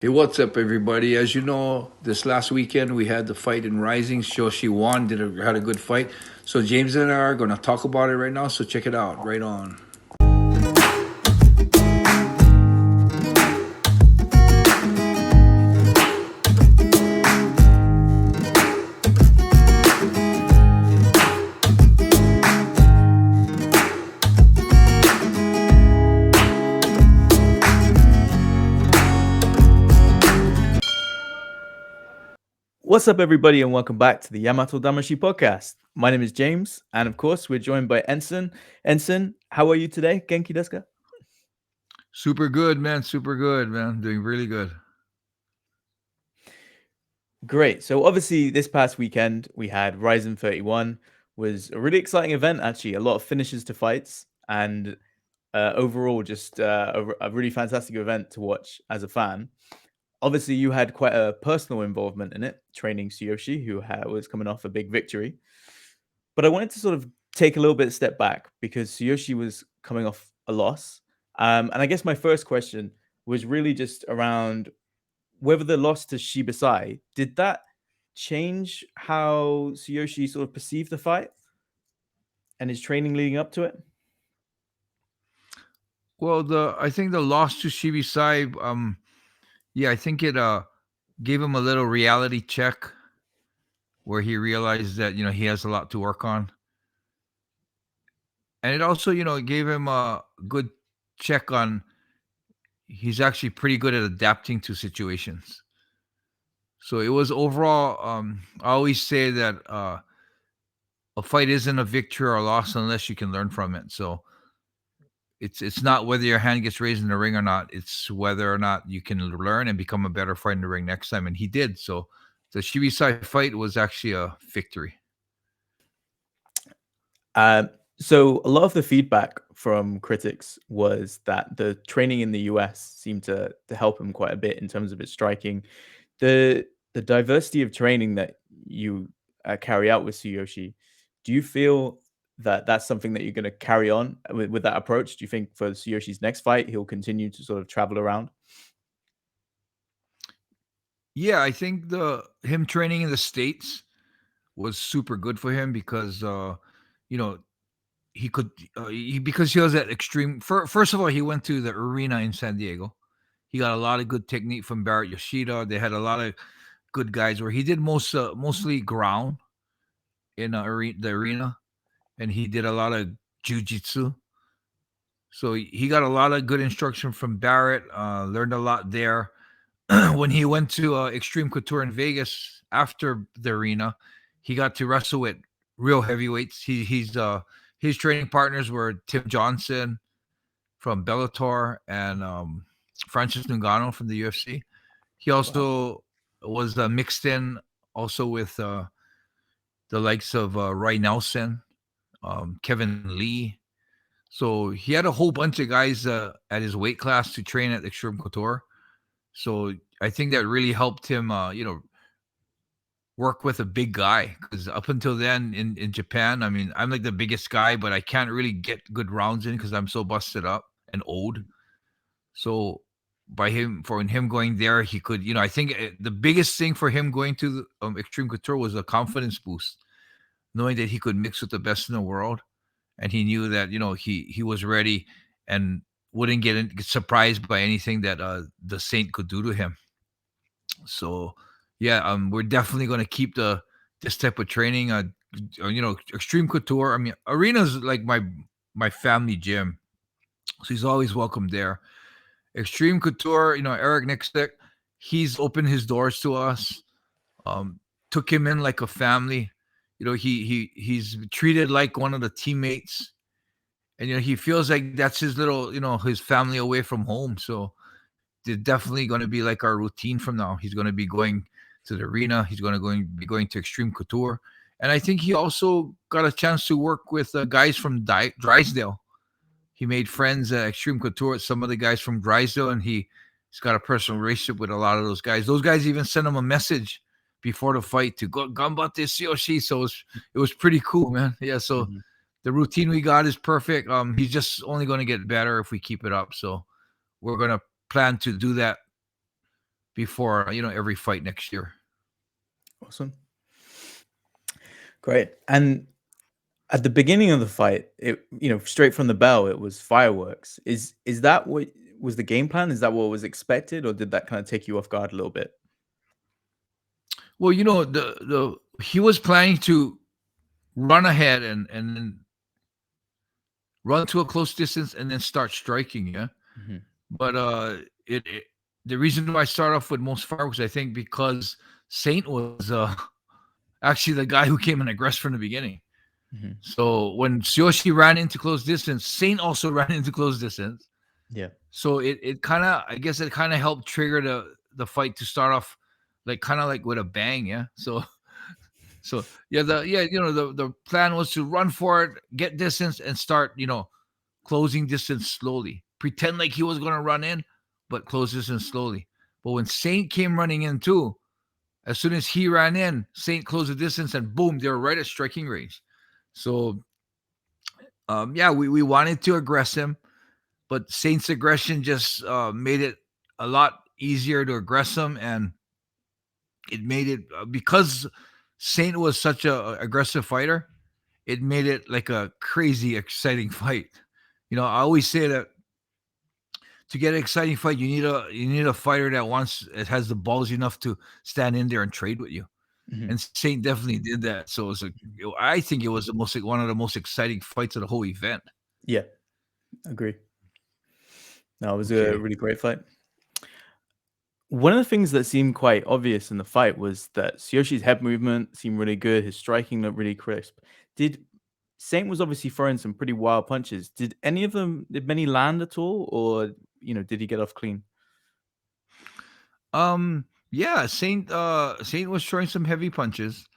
Hey, what's up, everybody? As you know, this last weekend we had the fight in Rising. Tsuyoshi won, had a good fight. So James and I are gonna talk about it right now. So check it out. Right on. What's up, everybody, and welcome back to the Yamatodamashii podcast. My name is James, and of course, we're joined by Enson. Enson, how are you today? Genki desu ka? Super good, man. Super good, man. Doing really good. Great. So, obviously, this past weekend we had Rizin 31. Was a really exciting event, actually. A lot of finishes to fights, and overall, just a really fantastic event to watch as a fan. Obviously, you had quite a personal involvement in it, training Tsuyoshi, who was coming off a big victory. But I wanted to sort of take a little bit step back because Tsuyoshi was coming off a loss. And I guess my first question was really just around whether the loss to Shibasai, did that change how Tsuyoshi sort of perceived the fight and his training leading up to it? Well, I think the loss to Shibisai, yeah, I think it gave him a little reality check where he realized that he has a lot to work on, and it also gave him a good check on he's actually pretty good at adapting to situations. So it was overall. I always say that a fight isn't a victory or a loss unless you can learn from it. So it's not whether your hand gets raised in the ring or not. It's whether or not you can learn and become a better fighter in the ring next time. And he did. So the Shibisai fight was actually a victory. Um, so a lot of the feedback from critics was that the training in the US seemed to help him quite a bit in terms of his striking. The diversity of training that you carry out with Tsuyoshi, do you feel that that's something that you're going to carry on with that approach? Do you think for Tsuyoshi's next fight he'll continue to sort of travel around? Yeah, I think the him training in the States was super good for him because you know he could because he was at extreme. First of all, he went to the arena in San Diego. He got a lot of good technique from Barrett Yoshida. They had a lot of good guys where he did mostly ground in the arena, and he did a lot of jujitsu. So he got a lot of good instruction from Barrett. Learned a lot there. When he went to Extreme Couture in Vegas after the arena, he got to wrestle with real heavyweights. His training partners were Tim Johnson from Bellator and Francis Ngannou from the UFC. He Wow. also was mixed in also with the likes of Roy Nelson, Kevin Lee. So he had a whole bunch of guys at his weight class to train at Extreme Couture. So I think that really helped him, work with a big guy. Because up until then in Japan, I mean, I'm like the biggest guy, but I can't really get good rounds in because I'm so busted up and old. So for him going there, he could, I think the biggest thing for him going to the, Extreme Couture was a confidence boost, knowing that he could mix with the best in the world, and he knew that he was ready and wouldn't get surprised by anything that the Saint could do to him. So yeah, we're definitely going to keep the this type of training. Extreme Couture. I mean, Arena's like my family gym, so he's always welcome there. Extreme Couture, Eric Nixick, he's opened his doors to us. Um, Took him in like a family. He's treated like one of the teammates, and he feels like that's his little, his family away from home. So they're definitely going to be like our routine from now. He's going to be going to the arena. He's be going to Extreme Couture, and I think he also got a chance to work with guys from Drysdale. He made friends at Extreme Couture with some of the guys from Drysdale, and he's got a personal relationship with a lot of those guys. Those guys even sent him a message before the fight to go Gambate Tsuyoshi. So it was pretty cool, man. Yeah. So Mhm. the routine we got is perfect. He's just only going to get better if we keep it up. So we're going to plan to do that before every fight next year. Awesome. Great. And at the beginning of the fight, it straight from the bell, it was fireworks. Is that what was the game plan? Is that what was expected, or did that kind of take you off guard a little bit? Well, the he was planning to run ahead and then run to a close distance and then start striking, yeah. Hmm. But it the reason why I start off with most fireworks, I think, because Saint was actually the guy who came and aggressed from the beginning. Hmm. So when Tsuyoshi ran into close distance, Saint also ran into close distance. Yeah. So it kind of, I guess it kind of helped trigger the fight to start off like kind of like with a bang, yeah. So yeah, the plan was to run for it, get distance, and start closing distance slowly. Pretend like he was gonna run in, but close distance slowly. But when Saint came running in too, as soon as he ran in, Saint closed the distance, and boom, they were right at striking range. So yeah, we wanted to aggress him, but Saint's aggression just made it a lot easier to aggress him, and it made it because Saint was such a aggressive fighter. It made it like a crazy exciting fight. I always say that to get an exciting fight, you need a fighter that it has the balls enough to stand in there and trade with you. Hmm. And Saint definitely did that. So I think it was one of the most exciting fights of the whole event. Yeah, agree. No, it was a Okay. really great fight. One of the things that seemed quite obvious in the fight was that Tsuyoshi head movement seemed really good. His striking looked really crisp. Did Saint was obviously throwing some pretty wild punches. Did many land at all, or did he get off clean? Yeah, Saint was throwing some heavy punches,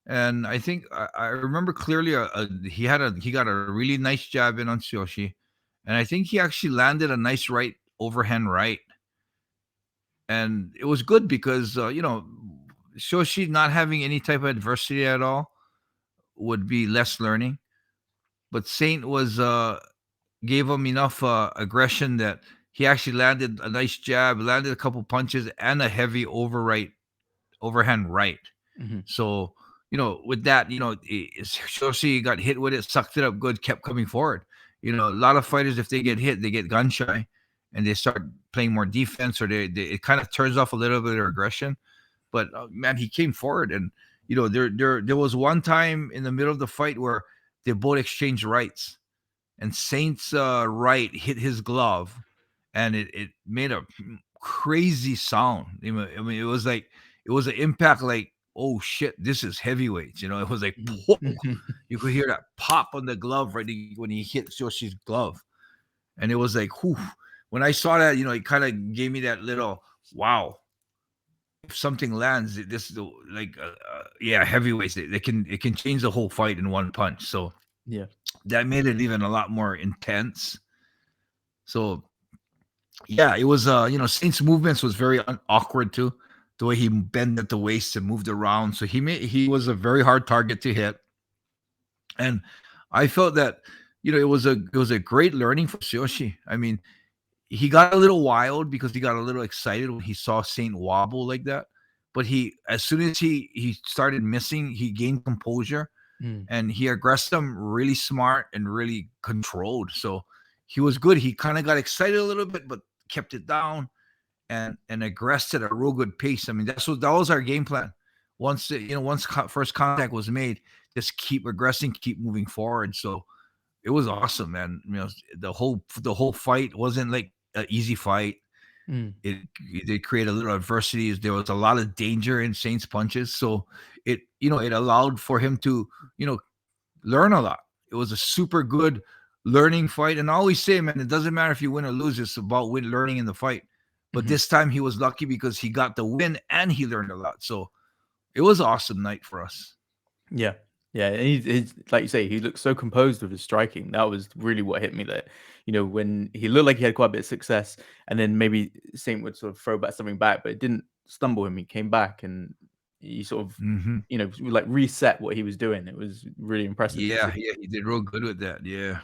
and I think I remember clearly he got a really nice jab in on Tsuyoshi, and I think he actually landed a nice right overhand right, and it was good because Shoshi not having any type of adversity at all would be less learning, but Saint was gave him enough aggression that he actually landed a nice jab, landed a couple punches, and a heavy overhand right. Hmm. So with that, Shoshi got hit with it, sucked it up good, kept coming forward. A lot of fighters, if they get hit, they get gun shy, and they start playing more defense, or it kind of turns off a little bit of their aggression. But man, he came forward, and there was one time in the middle of the fight where they both exchanged rights, and Saint's right hit his glove, and it made a crazy sound. I mean, it was an impact like, oh shit, this is heavyweights. It was like, whoa. Hmm. You could hear that pop on the glove when he hit Yoshi's glove, and it was like, whew. When I saw that, it kind of gave me that little wow. If something lands, this is like yeah, heavyweights. It can change the whole fight in one punch. So Yeah. that made it even a lot more intense. So yeah, it was Saint's movements was very awkward too. The way he bent at the waist and moved around. So he was a very hard target to hit. And I felt that it was a great learning for Tsuyoshi. I mean, he got a little wild because he got a little excited when he saw Saint wobble like that. But as soon as he started missing, he gained composure, Mm. and he aggressed him really smart and really controlled. So he was good. He kind of got excited a little bit, but kept it down and aggressed at a real good pace. I mean, that was our game plan. Once first contact was made, just keep aggressing, keep moving forward. So it was awesome, man. The whole fight wasn't like an easy fight. Mm. It did create a little adversity. There was a lot of danger in Saint's punches, so it allowed for him to you know learn a lot. It was a super good learning fight. And I always say, man, it doesn't matter if you win or lose. It's about learning in the fight. But Mhm. this time he was lucky because he got the win and he learned a lot. So it was an awesome night for us. Yeah. Yeah, and he's like you say, he looked so composed with his striking. That was really what hit me there. When he looked like he had quite a bit of success, and then maybe Saint would sort of throw back something back, but it didn't stumble him. He came back and he sort of, Hmm. like reset what he was doing. It was really impressive to see. Yeah, he did real good with that. Yeah.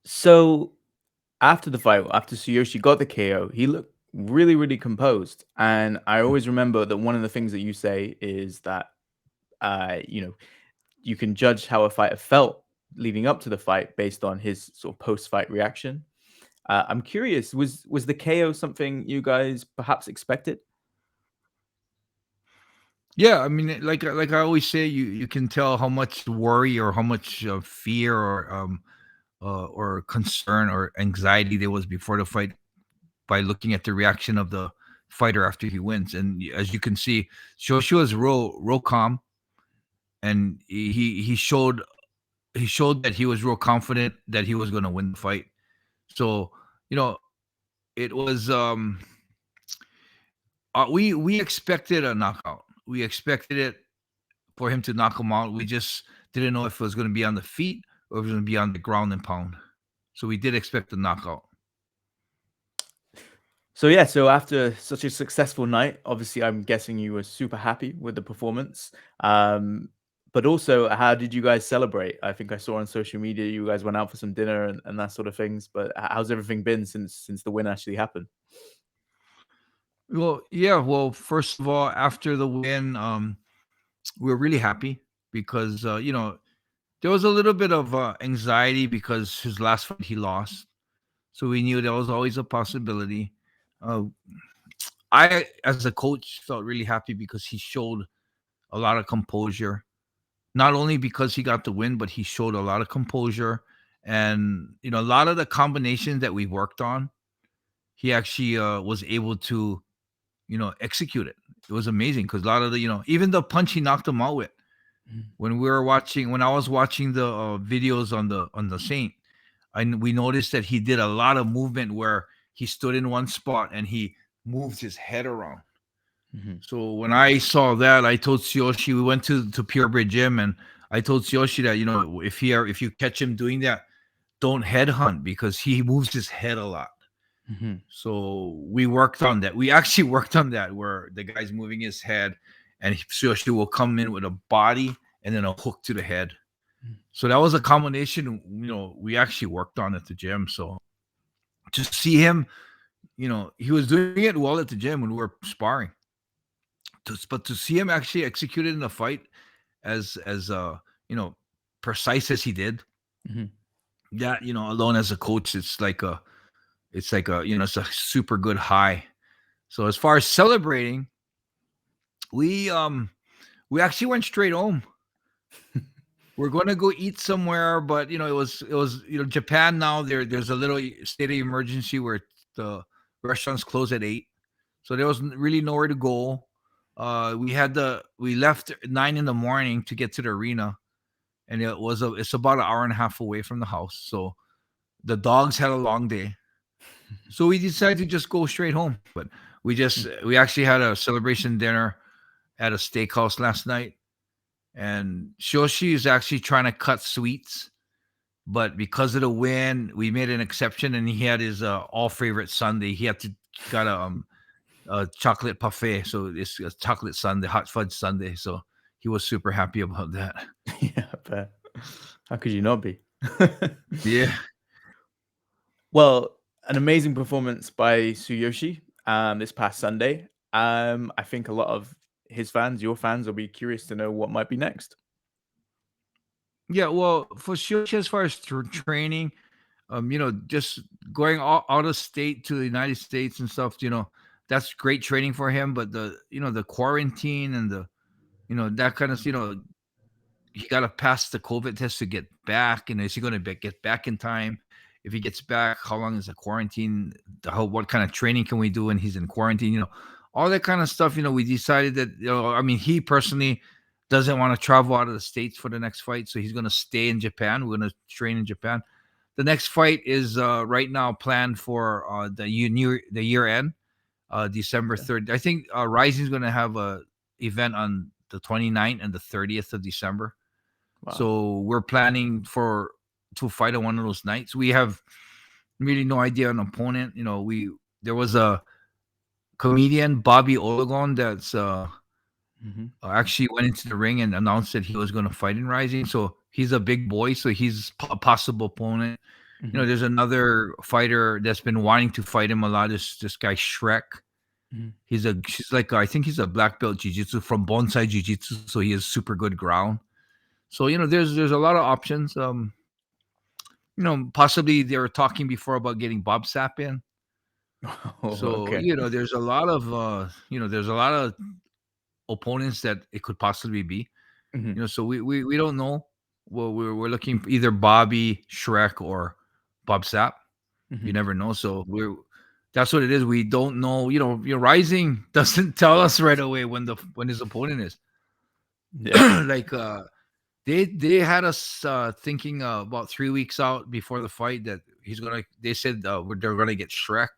So after the fight, after Tsuyoshi got the KO, he looked really, really composed. And I always remember that one of the things that you say is that, you know, you can judge how a fighter felt leading up to the fight based on his sort of post-fight reaction. I'm curious, was the KO something you guys perhaps expected? Yeah, I mean, like I always say, you can tell how much worry or how much fear or concern or anxiety there was before the fight by looking at the reaction of the fighter after he wins. And as you can see, Shoshi was real calm, and he showed that he was real confident that he was going to win the fight. So you know, it was we expected a knockout. We expected it for him to knock him out. We just didn't know if it was going to be on the feet or if it was going to be on the ground and pound. So we did expect a knockout. So yeah, so after such a successful night, obviously I'm guessing you were super happy with the performance. Um, but also, how did you guys celebrate? I think I saw on social media you guys went out for some dinner and that sort of things. But how's everything been since the win actually happened? Well, yeah. Well, first of all, after the win, we were really happy because there was a little bit of anxiety because his last fight he lost, so we knew there was always a possibility. Uh, I, as a coach, felt really happy because he showed a lot of composure. Not only because he got the win, but he showed a lot of composure, and a lot of the combinations that we worked on, he actually was able to execute it. It was amazing because a lot of the even the punch he knocked him out with Mhm, when I was watching the videos on the Saint, we noticed that he did a lot of movement where he stood in one spot and he moved his head around. mhm, So when I saw that, I told Tsuyoshi, we went to Purebred Gym, and I told Tsuyoshi that if you catch him doing that, don't headhunt because he moves his head a lot. mhm, So we worked on that. We actually worked on that where the guy's moving his head, and Tsuyoshi will come in with a body and then a hook to the head. mhm. So that was a combination, we actually worked on at the gym. So to see him, he was doing it well at the gym when we were sparring. But to see him actually execute it in the fight as you know precise as he did, Mhm. that alone as a coach, it's a super good high. So as far as celebrating, we um we actually went straight home. We're going to go eat somewhere, but it was Japan now. There's a little state of emergency where the restaurants close at 8, so there was really nowhere to go. We left at 9 in the morning to get to the arena, and it's about an hour and a half away from the house. So the dogs had a long day, so we decided to just go straight home. But we actually had a celebration dinner at a steakhouse last night, and Shoshi is actually trying to cut sweets, but because of the win, we made an exception, and he had his all favorite sundae. He had to got a chocolate parfait, so it's a chocolate sundae, hot fudge sundae. So he was super happy about that. Yeah, fair. How could you not be? Yeah, Well, an amazing performance by Tsuyoshi this past Sunday. I think a lot of his fans, your fans, will be curious to know what might be next. yeah. Well, for Shoshi, as far as training, just going out of state to the United States and stuff, that's great training for him. But the quarantine and the that kind of he got to pass the COVID test to get back. And is he going to get back in time? If he gets back, how long is the quarantine? What kind of training can we do when he's in quarantine? All that kind of stuff. We decided that, I mean, he personally doesn't want to travel out of the States for the next fight. So he's going to stay in Japan. We're going to train in Japan. The next fight is right now planned for the year end, December Okay. 3rd. I think Rising is going to have a event on the 29th and the 30th of December. Wow. So we're planning to fight on one of those nights. We have really no idea an opponent. There was a comedian, Bobby Olagon, that's Hmm. actually went into the ring and announced that he was going to fight in Rising. So he's a big boy. So he's a possible opponent. Mhm. there's another fighter that's been wanting to fight him a lot. This guy Shrek. Mhm. She's like I think he's a black belt jiu-jitsu from bonsai jiu-jitsu, so he has super good ground. So there's a lot of options. Possibly they were talking before about getting Bob Sapp in. Oh, So okay. there's a lot of opponents that it could possibly be. Mhm. So we don't know. Well, we're looking for either Bobby Shrek or Bob Sapp. You Mhm. never know. So that's what it is. We don't know. Your Rising doesn't tell us right away when his opponent is. Yeah. Like they had us thinking about 3 weeks out before the fight that they said they're gonna get Shrek,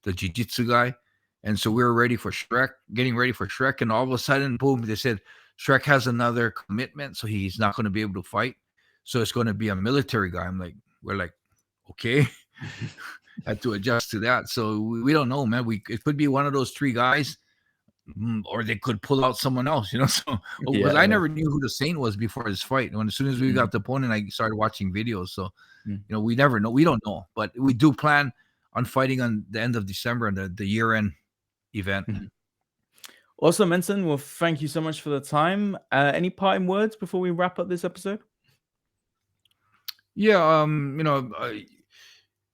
the jiu-jitsu guy. And so we were ready for Shrek, getting ready for Shrek, and all of a sudden, boom, they said Shrek has another commitment, so he's not going to be able to fight. So it's going to be a military guy. We're like, okay, had to adjust to that. So we don't know, man. It could be one of those three guys, or they could pull out someone else, So because Yeah, I yeah. never knew who the Saint was before his fight. As soon as we Mhm. got the opponent, I started watching videos. So Mm. we never know. We don't know, but we do plan on fighting on the end of December and the year end event. Mhm. Awesome, Enson. Well, thank you so much for the time. Any parting words before we wrap up this episode? Yeah,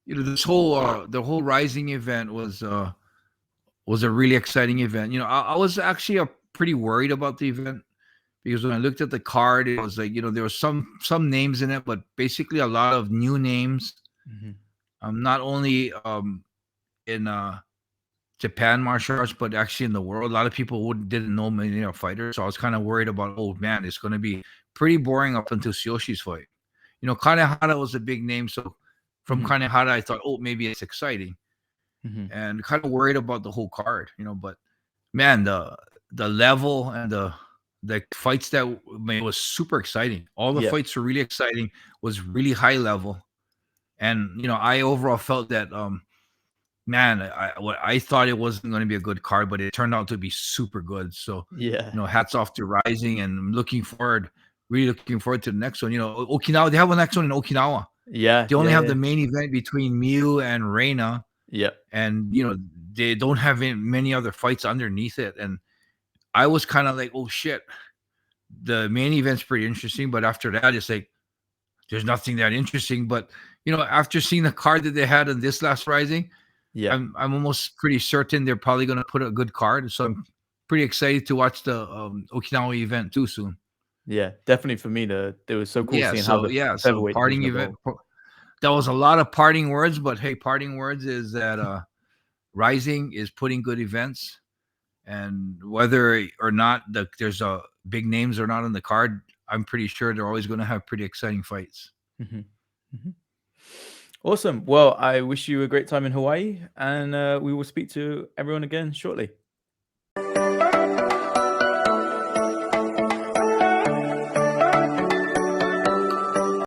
this whole the whole Rising event was a really exciting event. I was actually pretty worried about the event because when I looked at the card, it was like there was some names in it, but basically a lot of new names. Mhm. Not only in Japan martial arts, but actually in the world, a lot of people didn't know many fighters. So I was kind of worried about, oh man, it's going to be pretty boring up until Tsuyoshi's fight. Kanehara was a big name, so from Mhm. Kanehara, I thought, oh, maybe it's exciting, Mhm. and kind of worried about the whole card, But man, the level and the fights that it was super exciting. All the Yeah. fights were really exciting. Was really high level, and I overall felt that man, I thought it wasn't going to be a good card, but it turned out to be super good. So, Yeah. hats off to Rising, and I'm really looking forward to the next one. Okinawa, they have a next one in Okinawa. Yeah. They only Yeah. have Yeah. the main event between Miu and Reina, Yeah. and they don't have many other fights underneath it. And I was kind of like, oh shit, the main event's pretty interesting, but after that, it's like there's nothing that interesting. But after seeing the card that they had on this last Rising, Yeah. I'm almost pretty certain they're probably going to put a good card. So I'm pretty excited to watch the Okinawa event too soon. Yeah. Definitely for me, it was so cool seeing how the So featherweight parting division event. evolved. That was a lot of parting words, but hey, parting words is that Rising is putting good events, and whether or not there's a big names or not on the card, I'm pretty sure they're always going to have pretty exciting fights. Mhm. Mhm. Awesome. Well, I wish you a great time in Hawaii, and we will speak to everyone again shortly.